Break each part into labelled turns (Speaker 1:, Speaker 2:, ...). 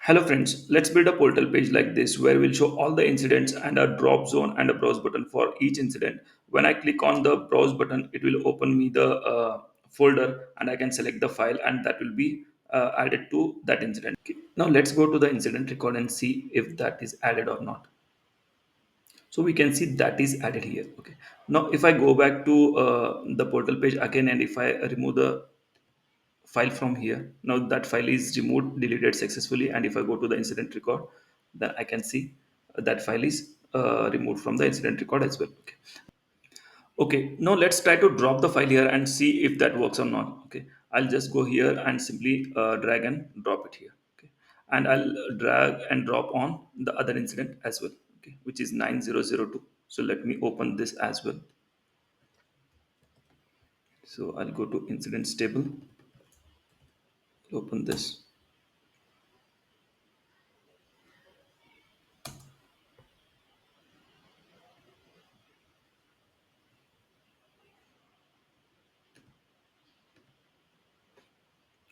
Speaker 1: Hello friends, let's build a portal page like this where we'll show all the incidents and a drop zone and a browse button for each incident. When I click on the browse button, it will open me the folder and I can select the file and that will be added to that incident. Okay. Now let's go to the incident record and see if that is added or not. So we can see that is added here. Okay. Now if I go back to the portal page again and if I remove the file from here. Now that file is removed, deleted successfully. And if I go to the incident record, then I can see that file is removed from the incident record as well. Okay. Okay. Now let's try to drop the file here and see if that works or not. Okay. I'll just go here and simply drag and drop it here. Okay. And I'll drag and drop on the other incident as well. Okay. Which is 9002. So let me open this as well. So I'll go to incidents table, open this.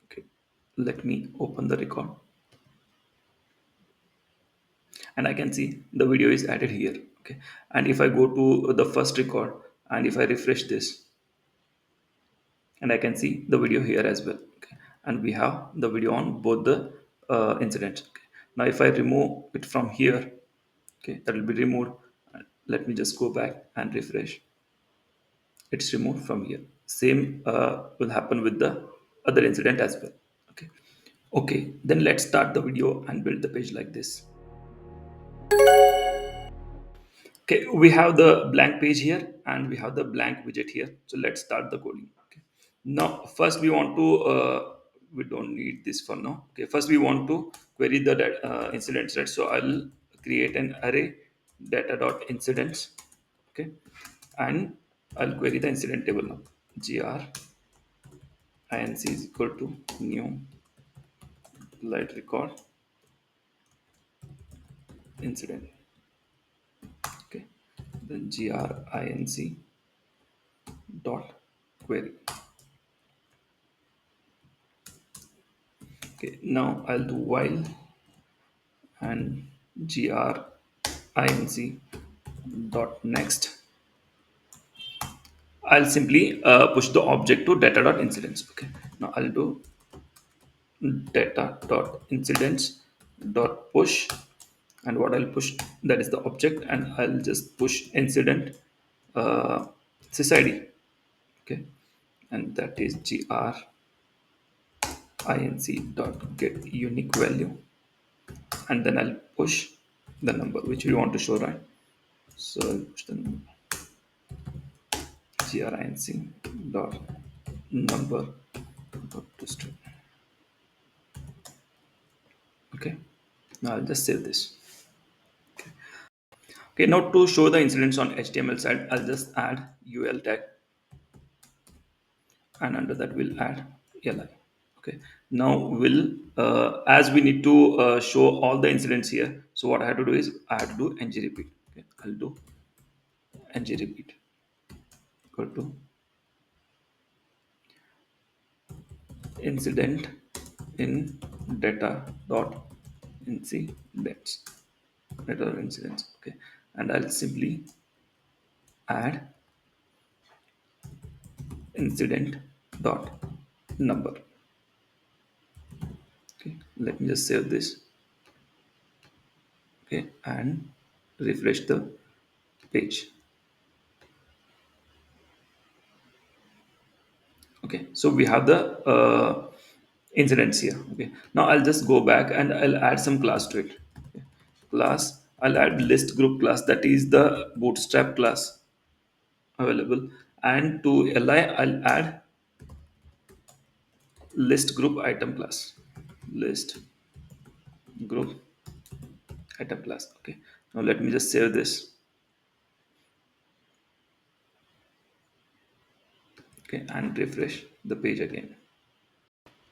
Speaker 1: Okay. Let me open the record. And I can see the video is added here. Okay. And if I go to the first record and if I refresh this, and I can see the video here as well. Okay. And we have the video on both the incidents. Okay. Now if I remove it from here, okay, that will be removed. Let me just go back and refresh. It's removed from here. Same will happen with the other incident as well. Okay. Okay, then let's start the video and build the page like this. Okay, we have the blank page here and we have the blank widget here. So let's start the coding. Okay. Now, first we want to, we don't need this for now. Okay, first we want to query the incidents, right? So I'll create an array data.incidents. Okay, and I'll query the incident table now. Gr inc is equal to new light record incident. Okay, then grinc dot query. Okay, now I'll do while and grinc dot next. I'll simply push the object to data dot incidents. Okay, now I'll do data dot incidents dot push, and what I'll push, that is the object, and I'll just push incident sysid. Okay, and that is grinc dot get unique value, and then I'll push the number which we want to show, right? So I'll push the number grinc dot number dot to string. Okay, now I'll just save this. Okay, now to show the incidents on HTML side, I'll just add ul tag, and under that we'll add li. Okay, now we'll as we need to show all the incidents here, so what I have to do is I have to do ng repeat. Okay, I'll do ng repeat equal to incident in data dot incidents data dot incidents. Okay, and I'll simply add incident dot number. Okay, let me just save this. Okay, and refresh the page. Okay, so we have the incidents here. Okay, now I'll just go back and I'll add some class to it. Okay. Class, I'll add list group class, that is the bootstrap class available, and to li I'll add list group item class, list group item class. Okay, now let me just save this. Okay, and refresh the page again.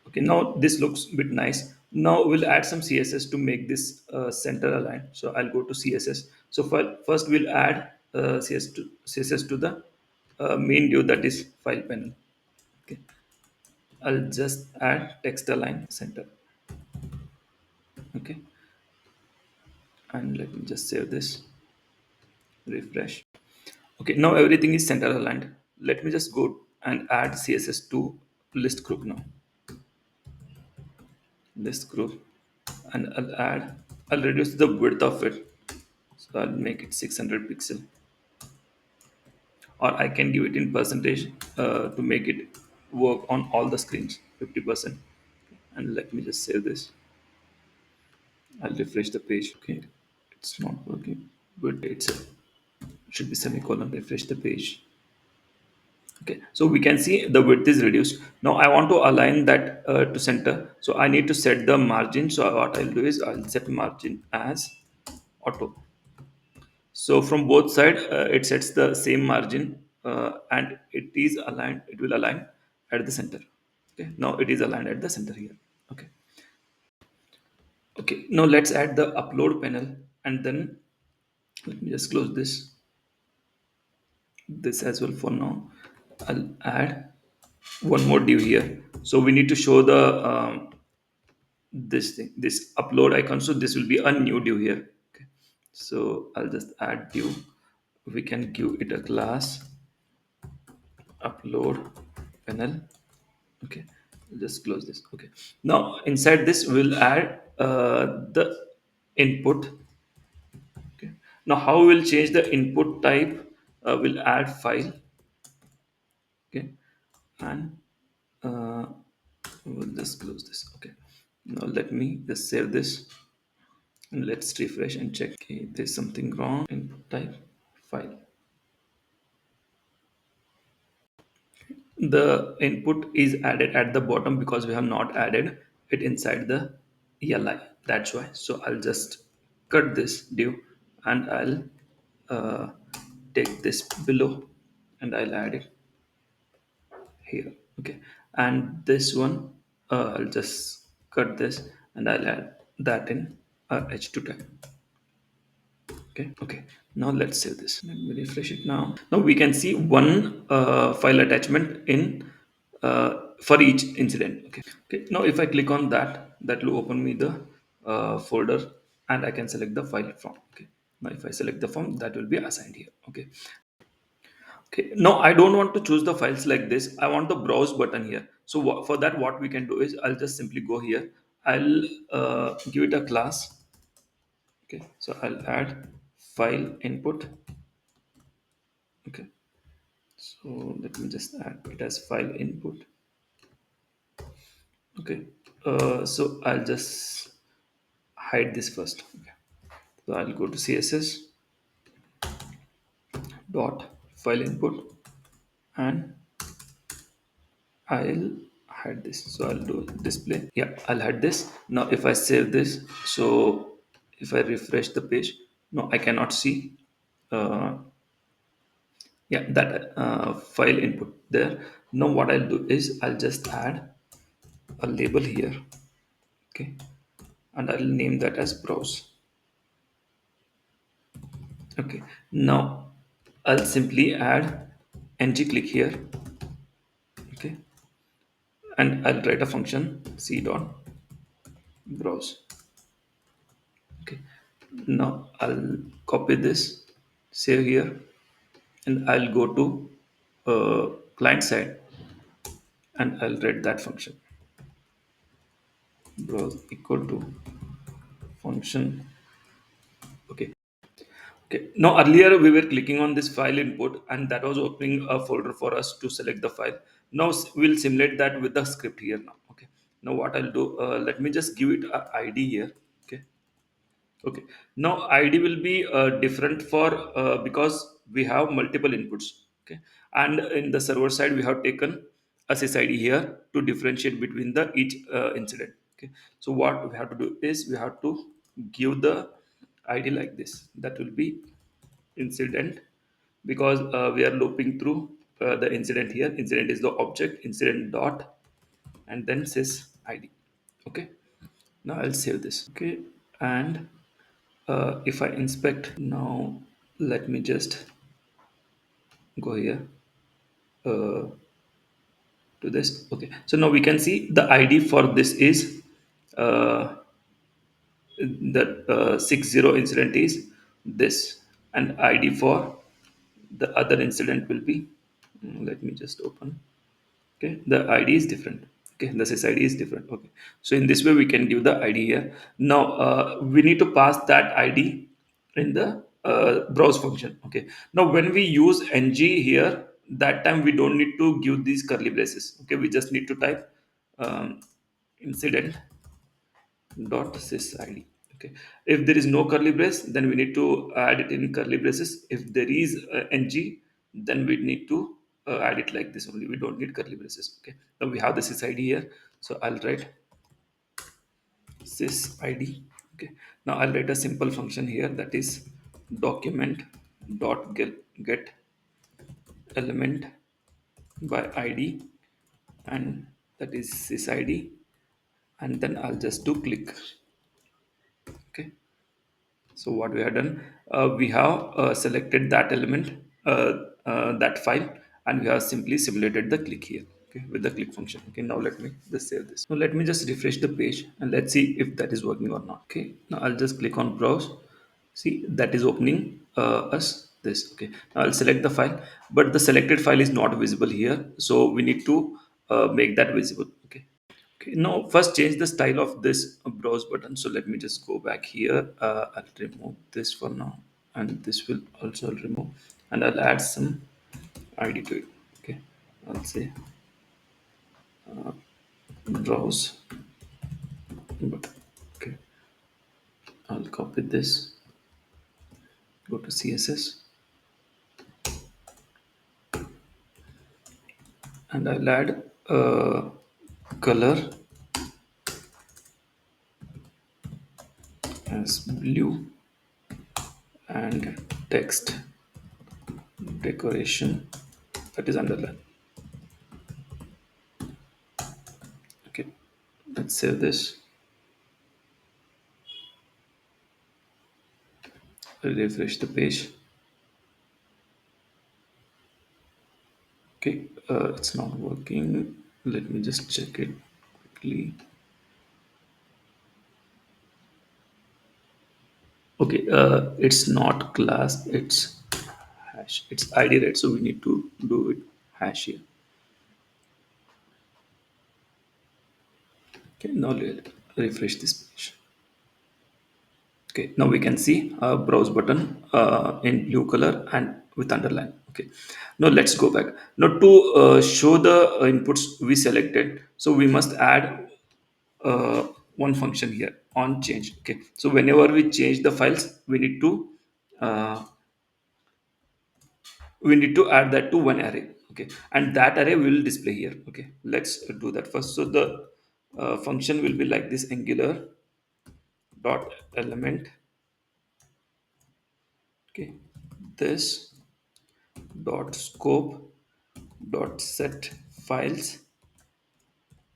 Speaker 1: Okay, now this looks a bit nice. Now we'll add some CSS to make this center aligned. So I'll go to CSS. So first we'll add CSS to the main view, that is file panel. Okay, I'll just add text align center. Okay, and let me just save this, refresh. Okay, now everything is center aligned. Let me just go and add css to list group now. List group, and I'll reduce the width of it, so I'll make it 600 pixel, or I can give it in percentage to make it work on all the screens, 50%. And let me just save this. I'll refresh the page. Okay, it's not working, but should be semicolon. Refresh the page. Okay, so we can see the width is reduced. Now I want to align that to center, so I need to set the margin. So what I'll do is I'll set margin as auto. So from both side, it sets the same margin, and it is aligned. It will align at the center. Okay, now it is aligned at the center here. Okay, okay. Now let's add the upload panel, and then let me just close this as well for now. I'll add one more div here. So we need to show the this thing, this upload icon. So this will be a new div here. Okay, so I'll just add div. We can give it a class upload panel. Okay, just close this. Okay, now inside this we'll add the input. Okay, now how we'll change the input type? We'll add file. Okay, and uh, we'll just close this. Okay, now let me just save this, and let's refresh and check. Okay, there's something wrong in type file. The input is added at the bottom because we have not added it inside the ELI. That's why. So I'll just cut this div, and I'll uh, take this below, and I'll add it here. Okay, and this one, I'll just cut this, and I'll add that in H2 tag. Okay, okay. Now let's save this. Let me refresh it now. Now we can see one file attachment in for each incident. Okay, okay. Now if I click on that, that will open me the folder, and I can select the file from. Okay. Now if I select the form, that will be assigned here. Okay. Okay. Now I don't want to choose the files like this. I want the browse button here. So for that, what we can do is I'll just simply go here. I'll give it a class. Okay. So I'll add file input. Okay. So let me just add it as file input. Okay. So I'll just hide this first. Okay. So I'll go to CSS dot file input, and I'll hide this. So I'll do display. Yeah, I'll hide this. Now if I save this, so if I refresh the page, no, I cannot see. Uh, yeah, that file input there. Now what I'll do is I'll just add a label here. Okay, and I'll name that as browse. Okay, now I'll simply add ng click here. Okay, and I'll write a function c dot browse. Okay, now I'll copy this, save here, and I'll go to client side, and I'll write that function browse equal to function. Okay. Okay. Now earlier we were clicking on this file input, and that was opening a folder for us to select the file. Now we'll simulate that with the script here now. Okay. Now what I'll do, let me just give it a ID here. Okay. Okay. Now ID will be different for because we have multiple inputs. Okay. And in the server side we have taken a sysID here to differentiate between the each incident. Okay. So what we have to do is we have to give the ID like this. That will be incident, because we are looping through the incident here. Incident is the object, incident dot, and then sys id. Okay, now I'll save this. Okay, and if I inspect now, let me just go here uh, to this. Okay, so now we can see the id for this uh, the 60 incident is this, and ID for the other incident will be, let me just open. Okay, the id is different. Okay, the sys id is different. Okay, so in this way we can give the id here. Now we need to pass that id in the browse function. Okay, now when we use ng here, that time we don't need to give these curly braces. Okay, we just need to type incident dot sys id. Okay, if there is no curly brace, then we need to add it in curly braces. If there is ng, then we need to add it like this only. We don't need curly braces. Okay, now we have the sys id here, so I'll write sys id. Okay, now I'll write a simple function here, that is document dot get element by id, and that is sys id, and then I'll just do click. Okay, so what we have done, we have selected that element, that file, and we have simply simulated the click here. Okay, with the click function. Okay, now let me just save this. Now let me just refresh the page and let's see if that is working or not. Okay, now I'll just click on browse. See, that is opening us this. Okay, now I'll select the file, but the selected file is not visible here, so we need to make that visible. Okay. Okay, now first change the style of this browse button. So let me just go back here. I'll remove this for now, and this will also remove, and I'll add some ID to it. Okay, I'll say browse button. Okay, I'll copy this, go to CSS, and I'll add color as blue and text decoration, that is underline. Okay, let's save this. Refresh the page. Okay, it's not working. Let me just check it quickly. Okay, it's not class, it's hash. It's ID, right? So we need to do it hash here. Okay, now refresh this page. Okay, now we can see a browse button in blue color and with underline. Okay, now let's go back. Now to show the inputs we selected, so we must add uh, one function here on change. Okay, so whenever we change the files, uh, we need to add that to one array. Okay, and that array we will display here. Okay, let's do that first. So the function will be like this: angular dot element. Okay, this dot scope dot set files,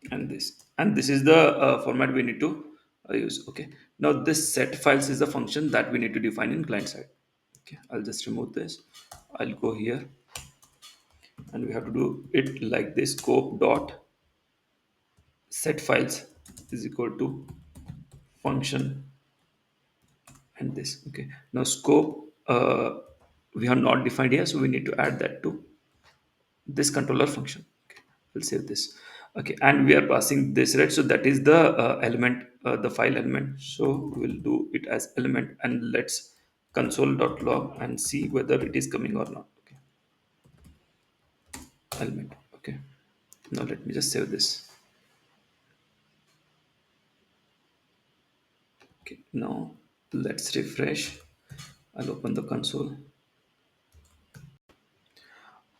Speaker 1: and this is the format we need to use. Okay, now this set files is the function that we need to define in client side. Okay, I'll just remove this. I'll go here, and we have to do it like this: scope dot set files is equal to function and this. Okay, now scope we have not defined here, so we need to add that to this controller function. Okay, we'll save this. Okay, and we are passing this, right? So that is the element, the file element. So we'll do it as element, and let's console.log and see whether it is coming or not. Okay, element. Okay, now let me just save this. Okay, now let's refresh. I'll open the console.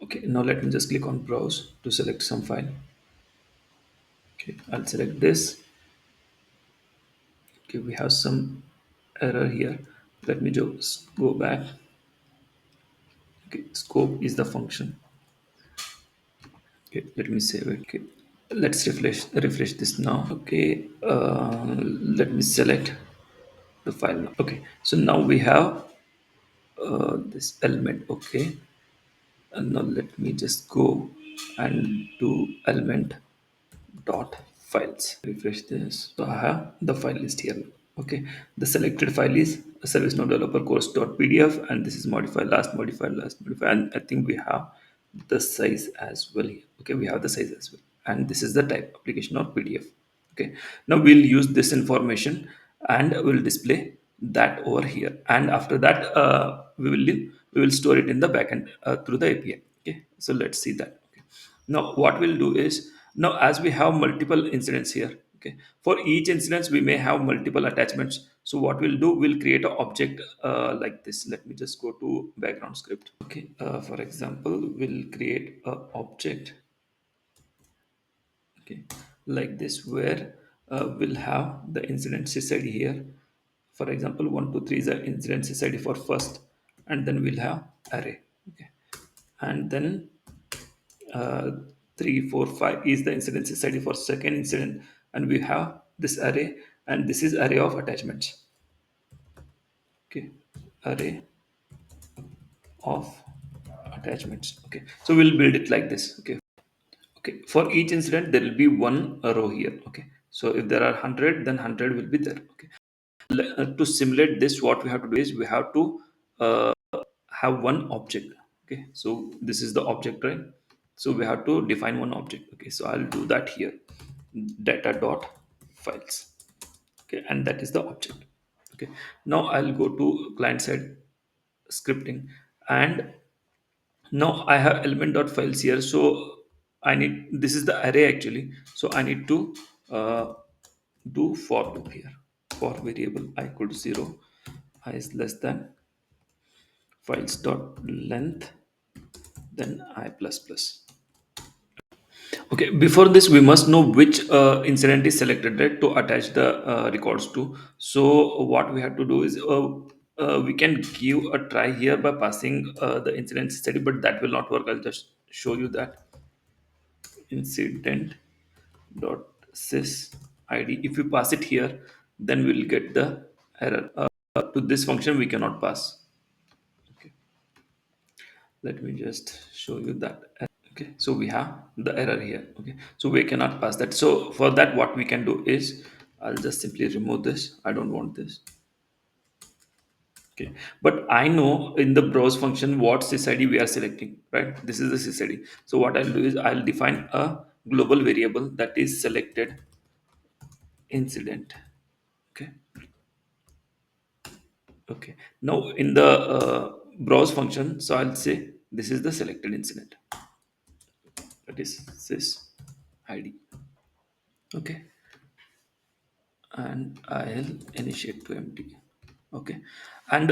Speaker 1: Okay, now let me just click on browse to select some file. Okay, I'll select this. Okay, we have some error here. Let me just go back. Okay, scope is the function. Okay, let me save it. Okay, let's refresh this now. Okay, let me select the file now. Okay, so now we have this element. Okay, and now let me just go and do element dot files. Refresh this. So I have the file list here. Okay, the selected file is ServiceNow developer course.pdf, and this is last modified, and I think we have the size as well here. Okay, we have the size as well, and this is the type application or PDF. Okay, now we'll use this information and we'll display that over here, and after that we will store it in the backend through the API. Okay, so let's see that. Okay, now what we'll do is, now as we have multiple incidents here, okay, for each incidents we may have multiple attachments. So what we'll do, we'll create an object like this. Let me just go to background script. Okay, for example, we'll create a object, okay, like this, where we'll have the incident sysid here. For example, 1 2 3 is the incident sysid for first, and then we'll have array. Okay, and then uh, 3 4 5 is the incident sysid for second incident, and we have this array, and this is array of attachments. Okay, array of attachments. Okay, so we'll build it like this. Okay, okay, for each incident there will be one row here. Okay, so if there are 100, then 100 will be there. Okay, to simulate this, what we have to do is we have to uh, have one object. Okay, so this is the object, right? So we have to define one object. Okay, so I'll do that here, data.files. Okay, and that is the object. Okay, now I'll go to client side scripting, and now I have element.files here. So I need, this is the array actually, so I need to uh, do for loop here. For variable I equal to 0, I is less than files dot length, then I plus plus. Okay, before this we must know which incident is selected, right, to attach the records to. So what we have to do is, we can give a try here by passing the incident study, but that will not work. I'll just show you that. Incident dot sys id, if we pass it here, then we'll get the error. To this function we cannot pass. Okay, let me just show you that. Okay, so we have the error here. Okay, so we cannot pass that. So for that, what we can do is, I'll just simply remove this. I don't want this. Okay, but I know in the browse function what sysid we are selecting, right? This is the sysid. So what I'll do is I'll define a global variable that is selected incident. Okay, okay, now in the browse function, so I'll say this is the selected incident, that is sys id. Okay, and I'll initiate to empty. Okay, and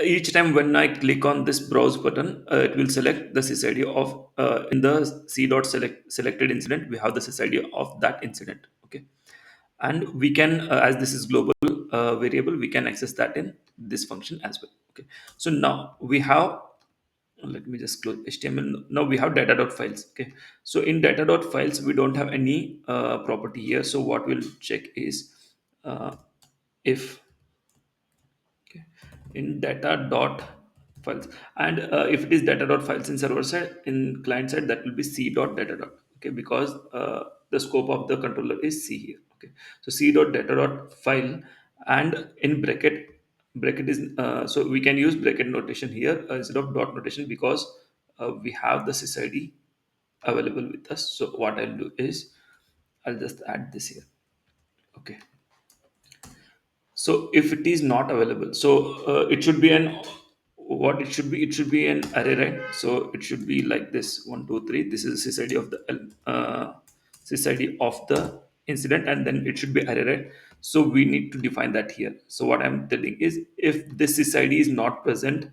Speaker 1: each time when I click on this browse button, it will select the sysid of, in the c dot select selected incident we have the sysid of that incident. Okay, and we can, as this is global variable, we can access that in this function as well. Okay, so now we have, let me just close html. Now we have data.files. Okay, so in data.files we don't have any property here. So what we'll check is, if, okay, in data dot files, and if it is data dot files in server side, in client side that will be c dot data dot. Okay, because the scope of the controller is c here. Okay, so c dot data dot file, and in bracket is, so we can use bracket notation here instead of dot notation, because we have the sysid available with us. So what I'll do is I'll just add this here. Okay, so if it is not available, so it should be an, what it should be, it should be an array, right? So it should be like this: 1 2 3, this is sysid of the sysid of the incident, and then it should be array, right? So we need to define that here. So what I'm telling is, if this sysid is not present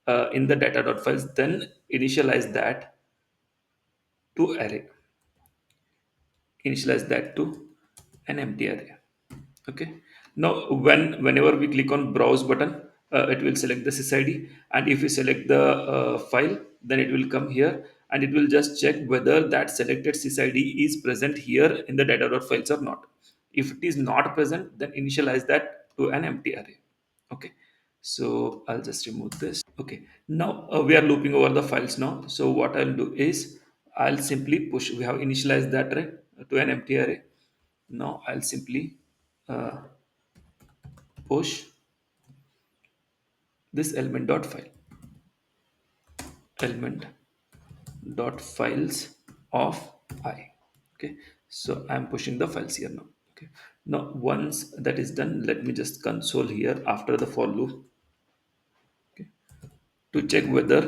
Speaker 1: in the data.files, then initialize that to array, initialize that to an empty array. Okay, now whenever we click on browse button, it will select the sysid, and if we select the file, then it will come here, and it will just check whether that selected sysid is present here in the data.files or not. If it is not present, then initialize that to an empty array. Okay, so I'll just remove this. Okay, now we are looping over the files now. So what I'll do is I'll simply push, we have initialized that, right, to an empty array. Now I'll simply uh, push this element dot file, element dot files of I. Okay, so I'm pushing the files here now. Okay, now once that is done, let me just console here after the for loop, okay, to check whether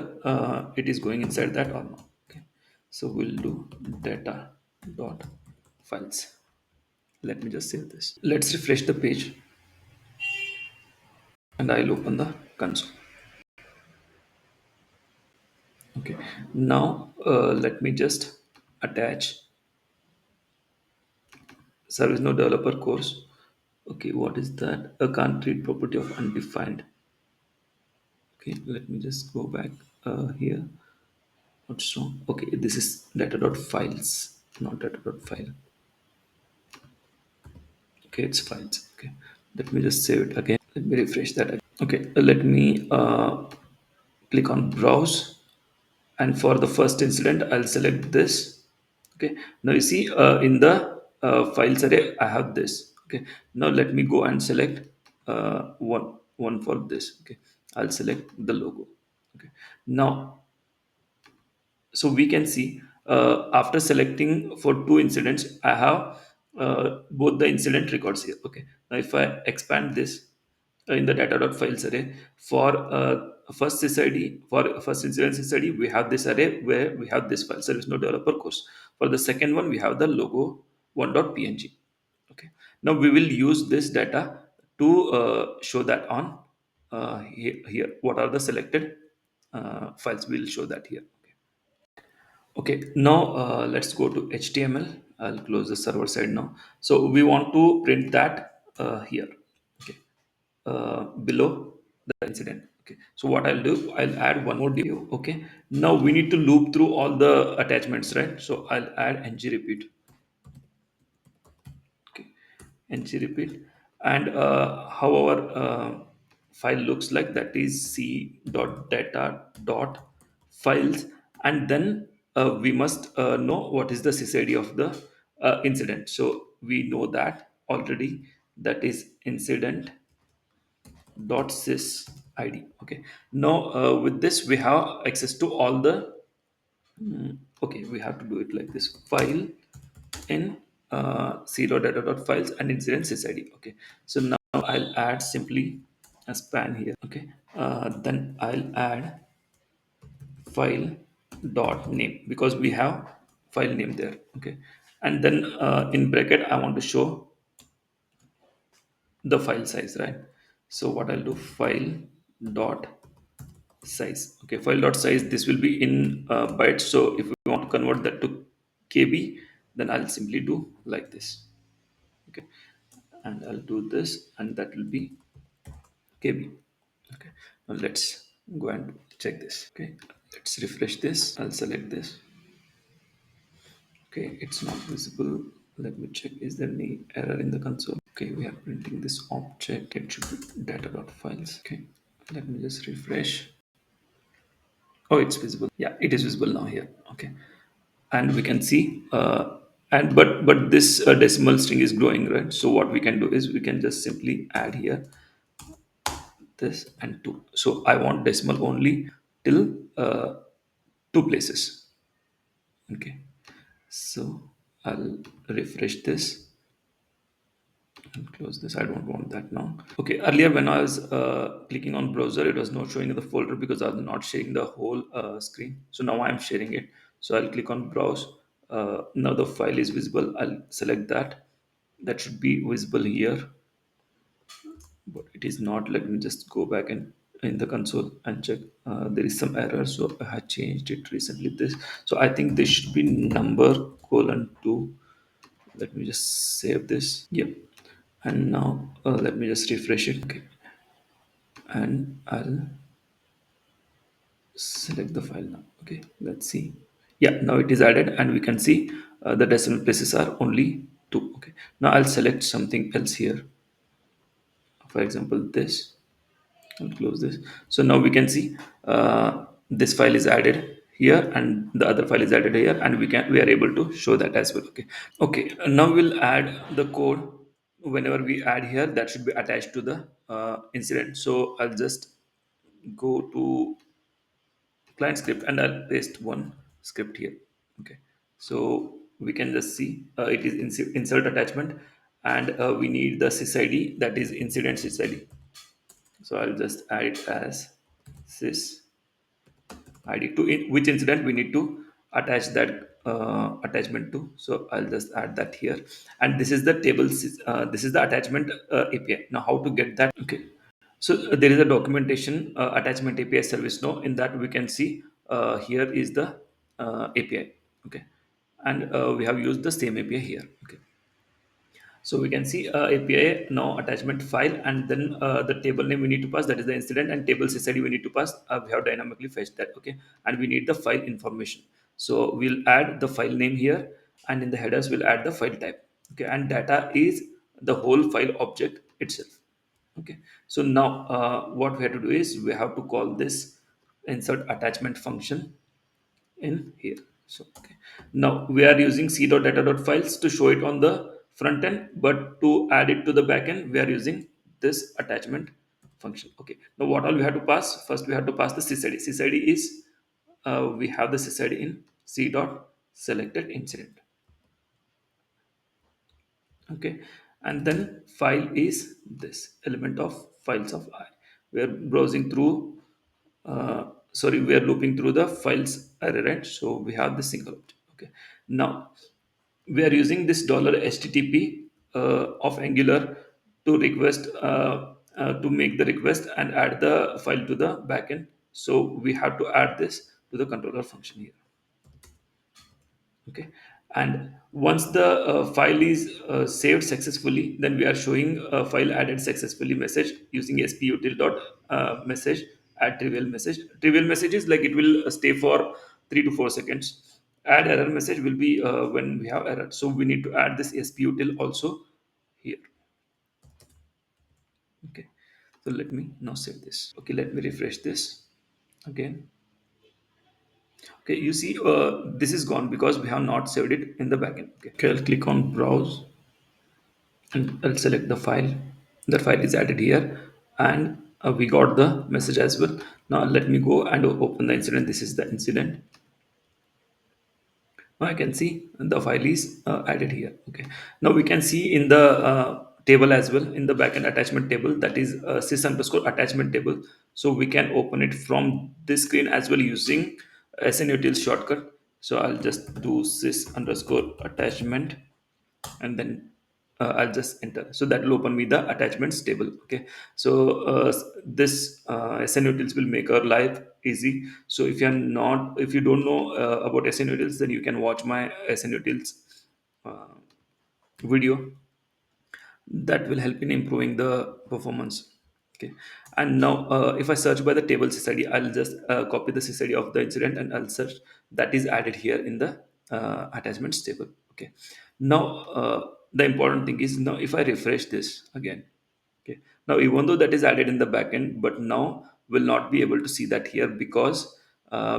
Speaker 1: it is going inside that or not. Okay, so we'll do data dot files. Let me just save this. Let's refresh the page and I'll open the console. Okay, now let me just attach ServiceNow developer course. Okay, what is that? A can't read property of undefined. Okay, let me just go back here. What's wrong? Okay, this is data.files, not data.file. Okay, it's files. Okay, let me just save it again. Let me refresh that again. Okay, let me click on browse, and for the first incident I'll select this. Okay, now you see in the files array I have this. Okay, now let me go and select one for this. Okay, I'll select the logo. Okay, now so we can see after selecting for two incidents I have both the incident records here. Okay, now if I expand this in the data.files array for first sysid, for first incident sysid we have this array where we have this file service no developer course. For the second one we have the logo one.png. Okay, now we will use this data to show that on here what are the selected files. We'll show that here. Okay, now let's go to HTML. I'll close the server side now. So we want to print that here, okay, below the incident. Okay, so what I'll do, I'll add one more div. Okay, now we need to loop through all the attachments, right? So I'll add ng repeat. Okay, ng repeat, and how our file looks like, that is c dot data dot files, and then we must know what is the sysid of the incident. So we know that already, that is incident dot sys id. Okay, now with this we have access to all the okay, we have to do it like this: file in c.data.files and incident sysid. Okay, so now I'll add simply a span here. Okay, then I'll add file dot name because we have file name there. Okay, and then in bracket I want to show the file size, right? So what I'll do, file dot size. Okay, file dot size, this will be in bytes. So if we want to convert that to kb, then I'll simply do like this. Okay, and I'll do this, and that will be kb. Okay, now let's go and check this. Okay, let's refresh this. I'll select this. Okay, it's not visible. Let me check, is there any error in the console? Okay, we are printing this object. It should be data.files. Okay, let me just refresh. Oh, it's visible. Yeah, it is visible now here. Okay, and we can see and but this decimal string is growing, right? So what we can do is we can just simply add here this and 2. So I want decimal only till two places. Okay, so I'll refresh this and close this. I don't want that now. Okay, earlier when I was clicking on browser, it was not showing the folder because I was not sharing the whole screen. So now I'm sharing it. So I'll click on browse. Now the file is visible. I'll select that. That should be visible here, but it is not. Let me just go back and in the console and check. There is some error, so I have changed it recently. This, so I think this should be number colon 2. Let me just save this. Yep, and now let me just refresh it. Okay, and I'll select the file now. Okay, let's see. Yeah, now it is added, and we can see the decimal places are only 2. Okay, now I'll select something else here. For example, this. I'll close this. So now we can see this file is added here, and the other file is added here, and we are able to show that as well. Okay. Okay, now we'll add the code. Whenever we add here, that should be attached to the incident. So I'll just go to client script and I'll paste one script here. Okay, so we can just see it is insert attachment, and we need the sysid, that is incident sysid. So I'll just add it as sys id to which incident we need to attach that attachment to. So I'll just add that here, and this is the table this is the attachment API. Now how to get that? Okay, so there is a documentation attachment API service now. In that we can see here is the API. Okay, and we have used the same API here. Okay, so we can see API now attachment file, and then the table name we need to pass, that is the incident, and table sysid we need to pass. We have dynamically fetched that. Okay, and we need the file information. So we'll add the file name here, and in the headers we'll add the file type. Okay, and data is the whole file object itself. Okay, so now what we have to do is we have to call this insert attachment function in here. So okay, now we are using c.data.files to show it on the front end, but to add it to the back end we are using this attachment function. Okay, now what all we have to pass? First we have to pass the sysid. Sysid is we have the sysid in c dot selected incident. Okay, and then file is this element of files of I. We are browsing through sorry, we are looping through the files array, right? So we have the single object. Okay, now we are using this dollar http of angular to request to make the request and add the file to the backend. So we have to add this to the controller function here. Okay, and once the file is saved successfully, then we are showing a file added successfully message using sputil dot message add trivial message. Trivial message is like it will stay for 3 to 4 seconds. Add error message will be when we have error, so we need to add this sputil also here. Okay, so let me now save this. Okay, let me refresh this again. Okay, you see this is gone because we have not saved it in the backend. Okay, I'll click on browse and I'll select the file. The file is added here, and we got the message as well. Now let me go and open the incident. This is the incident. Now I can see the file is added here. Okay, now we can see in the table as well, in the backend attachment table, that is sys underscore attachment table. So we can open it from this screen as well using SNUtils shortcut. So I'll just do sys underscore attachment, and then I'll just enter. So that will open me the attachments table. Okay, so this SNUtils will make our life easy. So if you don't know about SNUtils, then you can watch my SNUtils uh, video. That will help in improving the performance. Okay, and now if I search by the table sysid, I'll just copy the sysid of the incident and I'll search. That is added here in the attachments table. Okay, now the important thing is, now if I refresh this again. Okay, now even though that is added in the backend, but now we'll not be able to see that here because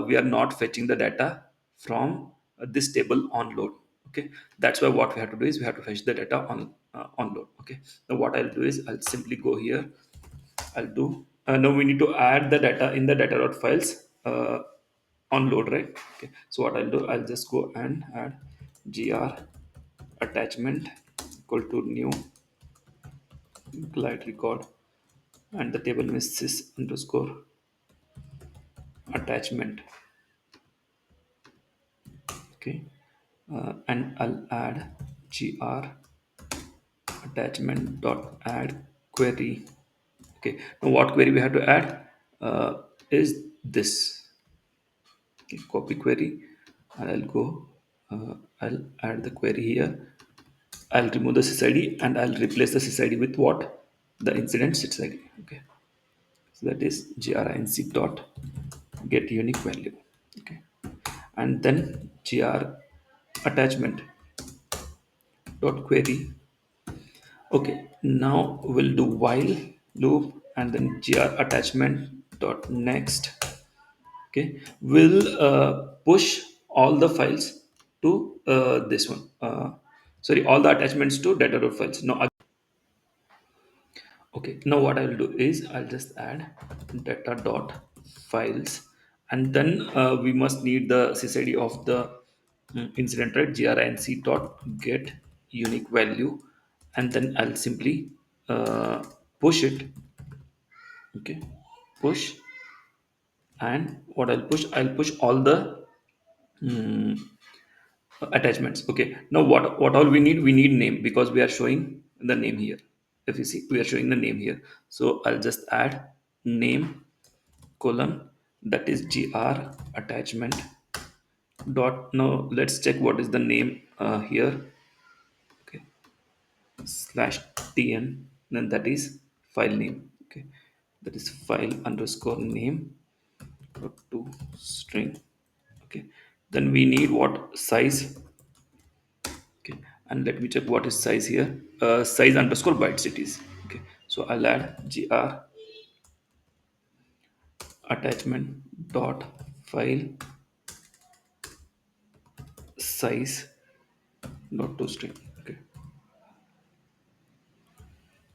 Speaker 1: we are not fetching the data from this table on load. Okay, that's why what we have to do is we have to fetch the data on load. Okay, now what I'll do is I'll simply go here. I'll do now we need to add the data in the data.files on load, right? Okay, so what I'll do, I'll just go and add gr attachment equal to new glide record, and the table name is sys underscore attachment. Okay, and I'll add gr attachment dot add query. Okay, now what query we have to add is this. Okay, copy query, and I'll go I'll add the query here. I'll remove the sysid and I'll replace the sysid with what? The incident sysid. Okay, so that is grinc dot get unique value. Okay, and then gr attachment dot query. Okay, now we'll do while loop and then gr attachment dot next. Okay, we'll push all the files to this one sorry, all the attachments to data.files. Now Okay, now what I will do is I'll just add data dot files, and then we must need the sysid of the incident, right? Grinc dot get unique value, and then I'll simply push it. Okay, push, and what I'll push all the mm, attachments. Okay, now what all we need? We need name, because we are showing the name here. If you see, we are showing the name here, so I'll just add name colon, that is gr attachment dot. Now let's check what is the name here. Okay, slash tn, then that is file name. Okay, that is file underscore name dot to string. Okay, then we need what size. Okay, and let me check what is size here. Size underscore bytes it is. Okay, so I'll add gr attachment dot file size dot to string. Okay,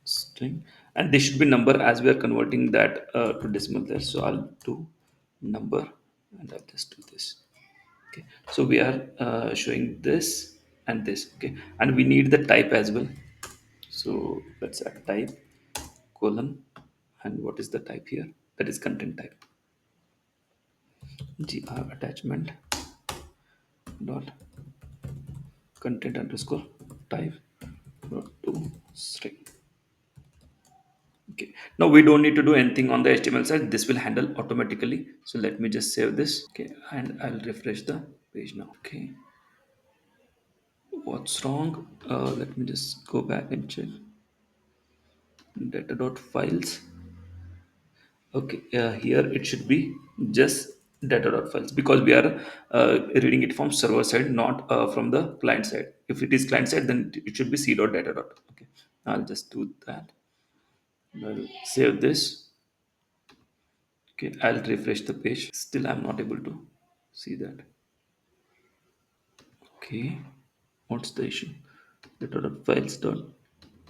Speaker 1: string, and this should be number, as we are converting that to decimal there. So I'll do number, and I'll just do this. Okay, so we are showing this and this. Okay, and we need the type as well. So let's add type colon, and what is the type here? That is content type. Gr attachment dot content underscore type dot to string. Okay, now we don't need to do anything on the HTML side. This will handle automatically. So let me just save this. Okay, and I'll refresh the page now. Okay, what's wrong? Let me just go back and check data.files. Okay, here it should be just data.files, because we are reading it from server side, not from the client side. If it is client side, then it should be c.data. Okay, I'll just do that. I'll save this. Okay, I'll refresh the page. Still, I'm not able to see that. Okay, what's the issue? Data.files dot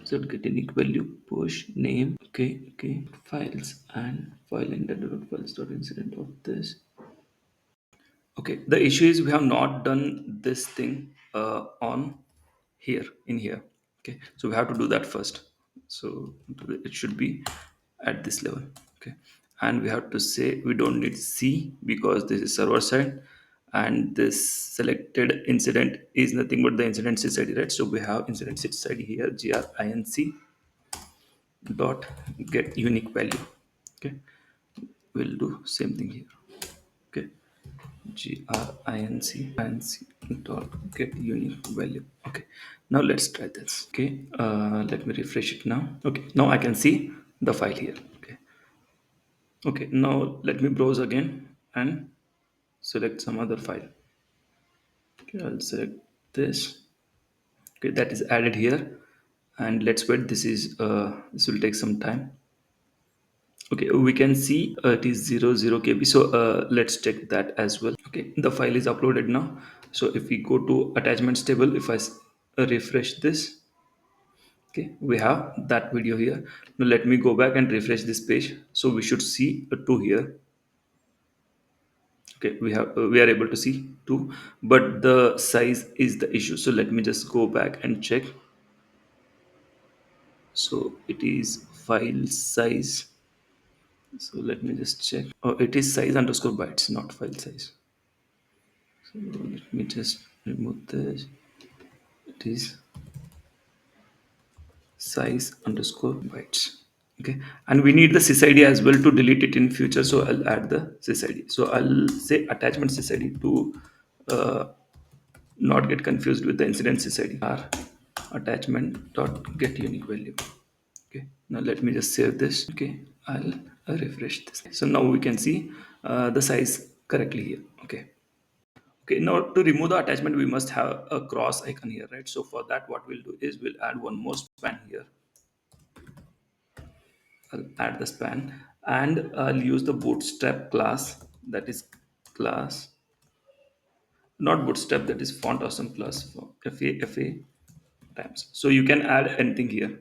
Speaker 1: should get unique value push name. Okay, okay, files and file in data.files dot incident of this. Okay, the issue is we have not done this thing on here in here. Okay, so we have to do that first. So it should be at this level. Okay, and we have to say we don't need C, because this is server side, and this selected incident is nothing but the incident sysid, right? So we have incident sysid here, grinc dot get unique value. Okay, we'll do same thing here. Okay, grinc dot get unique value. Okay, now let's try this. Okay, let me refresh it now. Okay, now I can see the file here. Okay, okay, now let me browse again and select some other file. Okay, I'll select this. Okay, that is added here, and let's wait. This will take some time. Okay, we can see it is 00 kb. So let's check that as well. Okay, the file is uploaded now. So if we go to attachments table, if refresh this, okay, we have that video here. Now let me go back and refresh this page. So we should see a 2 here. Okay, we are able to see 2, but the size is the issue. So let me just go back and check. So it is file size. So let me just check. Oh, it is size underscore bytes, not file size. So let me just remove this. It is size underscore bytes. Okay, and we need the sysid as well to delete it in future. So I'll add the sysid. So I'll say attachment sysid to uh, not get confused with the incident sysid. Our attachment dot get unique value. Okay, now let me just save this. Okay, I'll refresh this. So now we can see the size correctly here. Okay. Okay, now to remove the attachment, we must have a cross icon here, right? So for that, what we'll do is we'll add one more span here. I'll add the span, and I'll use the bootstrap class, that is class, not bootstrap, that is font awesome class for fa times. So you can add anything here.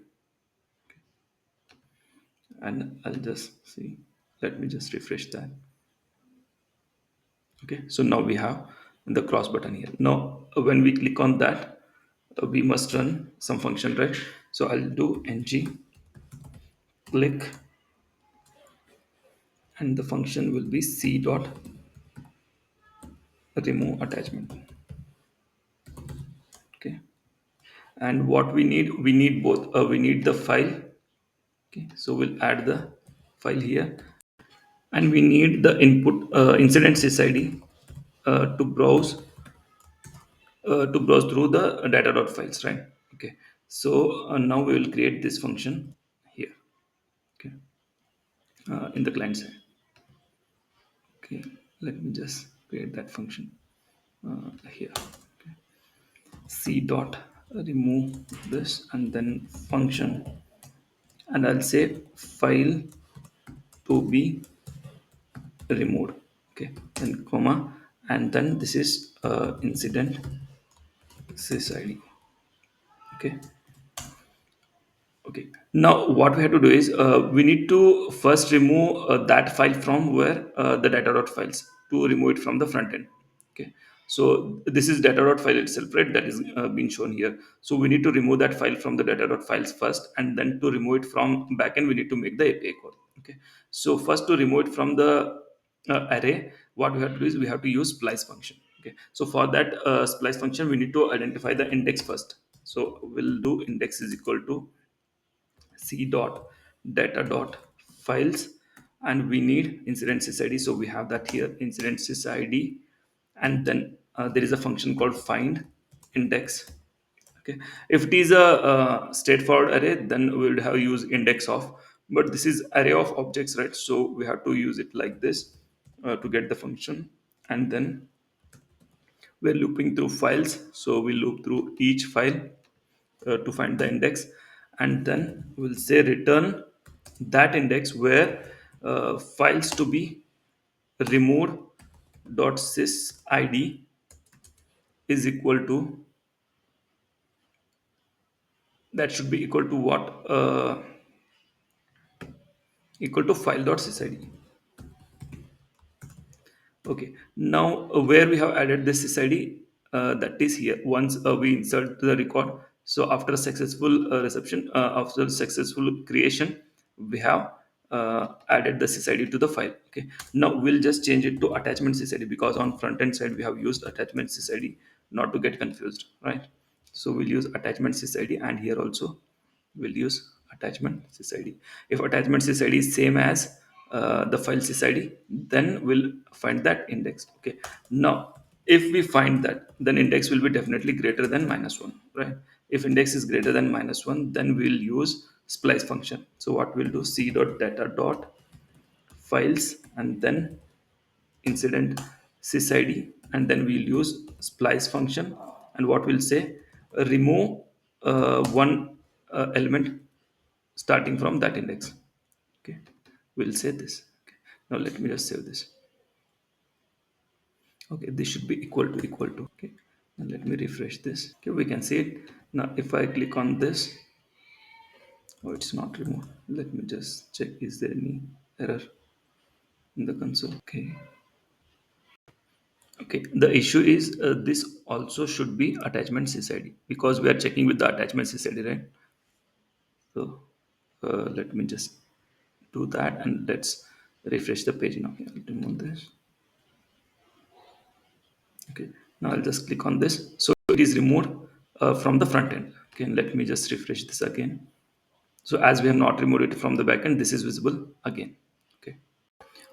Speaker 1: and I'll just see. Let me just refresh that. Okay, so now we have the cross button here. Now, when we click on that, we must run some function, right? So I'll do ng click, and the function will be c dot remove attachment. Okay, and what we need both. We need the file. Okay, so we'll add the file here, and we need the input incident sysid to browse through the data.files, right? Okay, so now we will create this function here. Okay, in the client side. Okay, let me just create that function here. Okay. C dot remove this and then function, and I'll say file to be removed. Okay, then comma, and then this is incident sysid. Okay. Okay. Now, what we have to do is we need to first remove that file from where the data.files to remove it from the front end. Okay. So this is data.file itself, right? That is being shown here. So we need to remove that file from the data.files first, and then to remove it from backend, we need to make the API call. Okay. So first to remove it from the array, what we have to do is we have to use splice function. Okay. So for that splice function, we need to identify the index first. So we'll do index is equal to c dot data dot files, and we need incident sysid, so we have that here, incident sysid, and then there is a function called find index. Okay, if it is a straightforward array, then we would have used index of, but this is array of objects, right? So we have to use it like this to get the function, and then we're looping through files, so we loop through each file to find the index, and then we'll say return that index where files to be removed dot sys id is equal to, that should be equal to what, equal to file dot sys id. Okay, now where we have added this SSID, that is here. Once we insert the record, so after successful reception, after successful creation, we have added the SSID to the file. Okay, now we'll just change it to attachment SSID, because on front end side we have used attachment SSID, not to get confused, right? So we'll use attachment SSID, and here also we'll use attachment sysid. If attachment sysid is same as the file sysid, then we'll find that index. Okay, now if we find that, then index will be definitely greater than -1, right? If index is greater than -1, then we'll use splice function. So what we'll do, c dot data dot files, and then incident sysid, and then we'll use splice function, and what we'll say, remove one element starting from that index. Okay, we'll say this. Okay, now let me just save this. Okay, this should be equal to. Okay, now let me refresh this. Okay, we can see it now. If I click on this, oh, it's not removed. Let me just check, is there any error in the console? Okay. Okay, the issue is this also should be attachment sysid, because we are checking with the attachment sysid, right? So let me just do that, and let's refresh the page now. I'll remove this. Okay, now I'll just click on this. So it is removed from the front end. Okay, and let me just refresh this again. So as we have not removed it from the backend, this is visible again. Okay.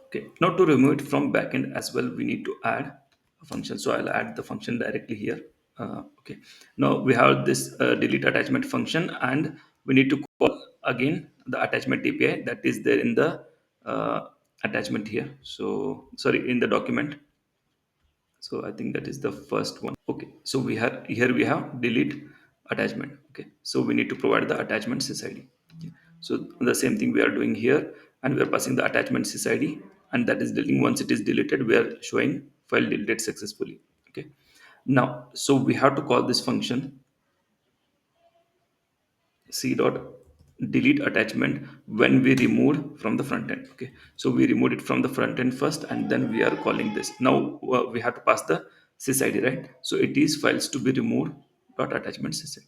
Speaker 1: Okay, now to remove it from backend as well, we need to add a function. So I'll add the function directly here. Okay, now we have this delete attachment function, and we need to call again the attachment API that is there in the attachment here. So sorry, in the document. So I think that is the first one. Okay, so we have here, we have delete attachment. Okay, so we need to provide the attachment sysid. Okay. So the same thing we are doing here, and we are passing the attachment sysid, and that is deleting. Once it is deleted, we are showing file deleted successfully. Okay, now so we have to call this function c dot delete attachment when we removed from the front end. Okay, so we removed it from the front end first, and then we are calling this. Now we have to pass the sysid, right? So it is files to be removed dot attachment sysid.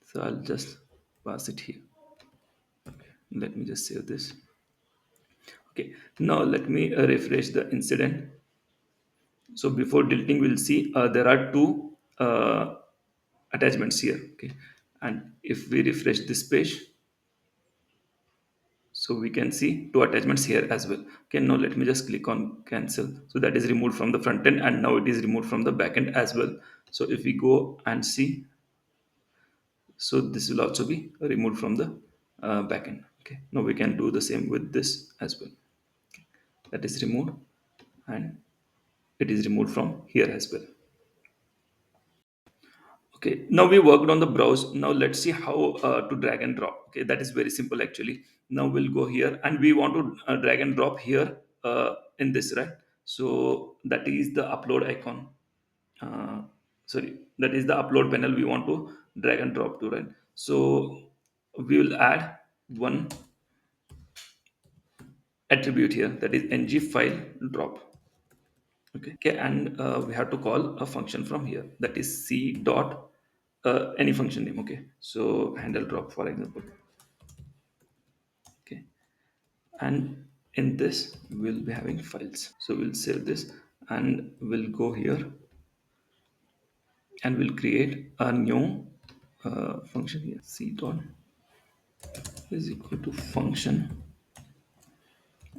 Speaker 1: So I'll just pass it here. Let me just save this. Okay, now let me refresh the incident. So before deleting, we'll see there are two attachments here. Okay, and if we refresh this page, so we can see two attachments here as well. Okay, now let me just click on cancel. So that is removed from the front end, and now it is removed from the back end as well. So if we go and see, so this will also be removed from the back end. Okay, now we can do the same with this as well. That is removed, and it is removed from here as well. Okay, now we worked on the browse. Now let's see how to drag and drop. Okay, that is very simple actually. Now we'll go here and we want to drag and drop here in this, right? So that is the upload icon. Uh, Sorry, that is the upload panel we want to drag and drop to, right? So we will add one attribute here, that is ng file drop. Okay, and we have to call a function from here, that is c dot any function name. Okay, so handle drop for example. Okay, and in this we'll be having files, so we'll save this and we'll go here and we'll create a new function here. C dot is equal to function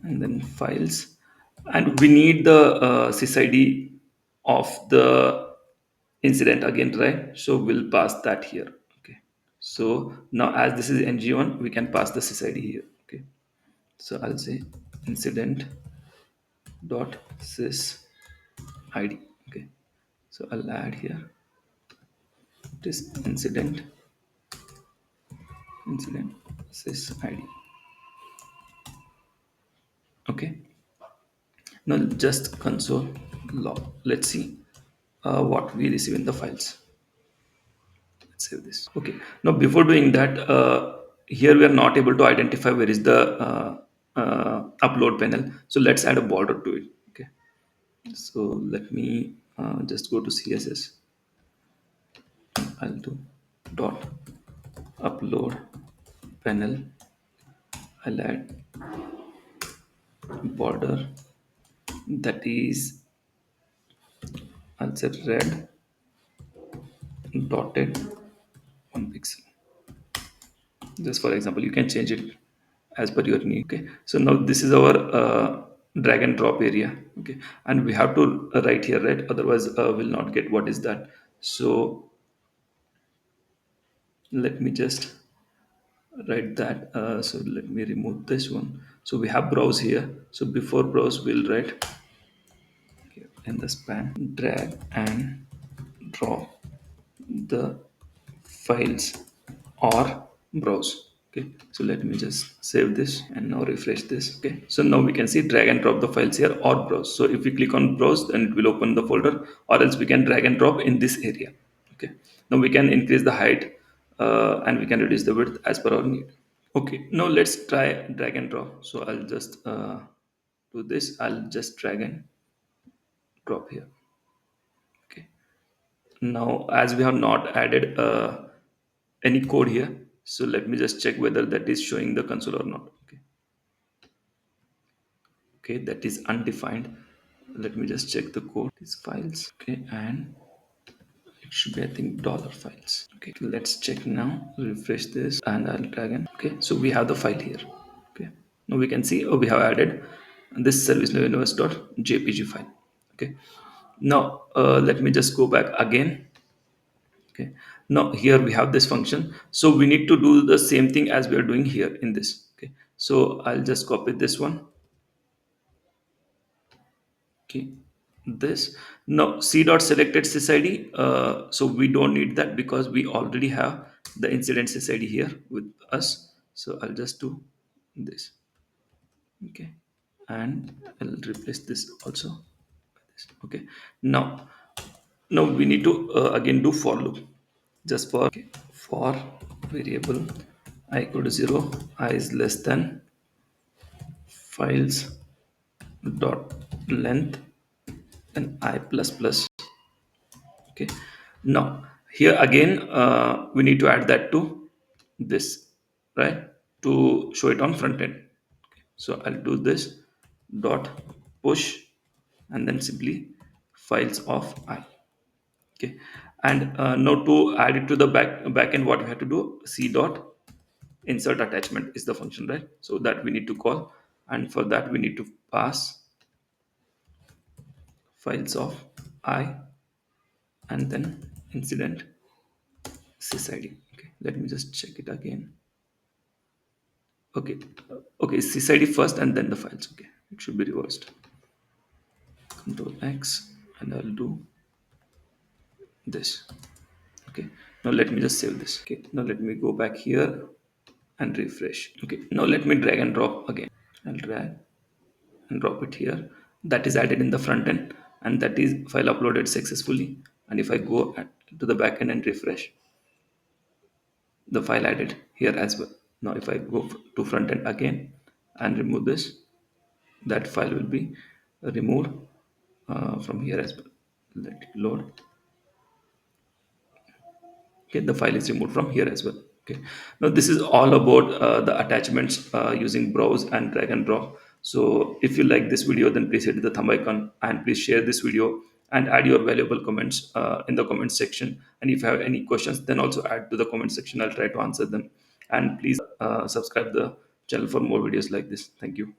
Speaker 1: and then files, and we need the sysid of the incident again, right? So we'll pass that here. Okay, so now as this is ng1, we can pass the sysid here. Okay, so I'll say incident dot sys id. Okay, so I'll add here this incident sys id. Okay, now just console log. Let's see what we receive in the files. Let's save this. Okay, now before doing that, here we are not able to identify where is the upload panel, so let's add a border to it. Okay, so let me just go to css. I'll do dot upload panel. I'll add border, that is, I'll say red dotted 1 pixel. Just for example, you can change it as per your need. Okay, so now this is our drag and drop area. Okay, and we have to write here, right? Otherwise we'll not get what is that. So let me just write that. So let me remove this one. So we have browse here, so before browse we'll write, okay, in the span drag and drop the files or browse. Okay, so let me just save this and now refresh this. Okay, so now we can see drag and drop the files here or browse. So if we click on browse, then it will open the folder, or else we can drag and drop in this area. Okay, now we can increase the height and we can reduce the width as per our need. Okay, now let's try drag and drop. So I'll just do this. I'll just drag and drop here. Okay, now as we have not added any code here, so let me just check whether that is showing the console or not. Okay, okay, that is undefined. Let me just check the code, these files. Okay, and it should be, I think, dollar files. Okay, let's check now. Refresh this and I'll drag in. Okay, so we have the file here. Okay, now we can see, oh, we have added this ServiceNow universe.jpg file. Okay, now let me just go back again. Okay, now here we have this function, so we need to do the same thing as we are doing here in this. Okay, so I'll just copy this one. Okay, this, now c dot selected sysid, so we don't need that because we already have the incident sysid here with us. So I'll just do this. Okay, and I'll replace this also by this. Okay, now we need to again do for loop, just for, okay, for variable I equal to 0, I is less than files dot length and I plus plus. Okay, now here again we need to add that to this, right, to show it on front end. So I'll do this dot push and then simply files of I. Okay, and now to add it to the back end, what we have to do, c dot insert attachment is the function, right? So that we need to call, and for that we need to pass files of I and then incident sysid. Okay, let me just check it again. Okay, okay, sysid first and then the files. Okay, it should be reversed. Control X and I'll do this. Okay, now let me just save this. Okay, now let me go back here and refresh. Okay, now let me drag and drop again. I'll drag and drop it here. That is added in the front end, and that is file uploaded successfully. And if I go to the back end and refresh, the file added here as well. Now if I go to front end again and remove this, that file will be removed from here as well. Let it load. Okay, the file is removed from here as well. Okay, now this is all about the attachments using browse and drag and drop. So if you like this video, then please hit the thumb icon and please share this video and add your valuable comments in the comment section. And if you have any questions, then also add to the comment section. I'll try to answer them. And please subscribe the channel for more videos like this. Thank you.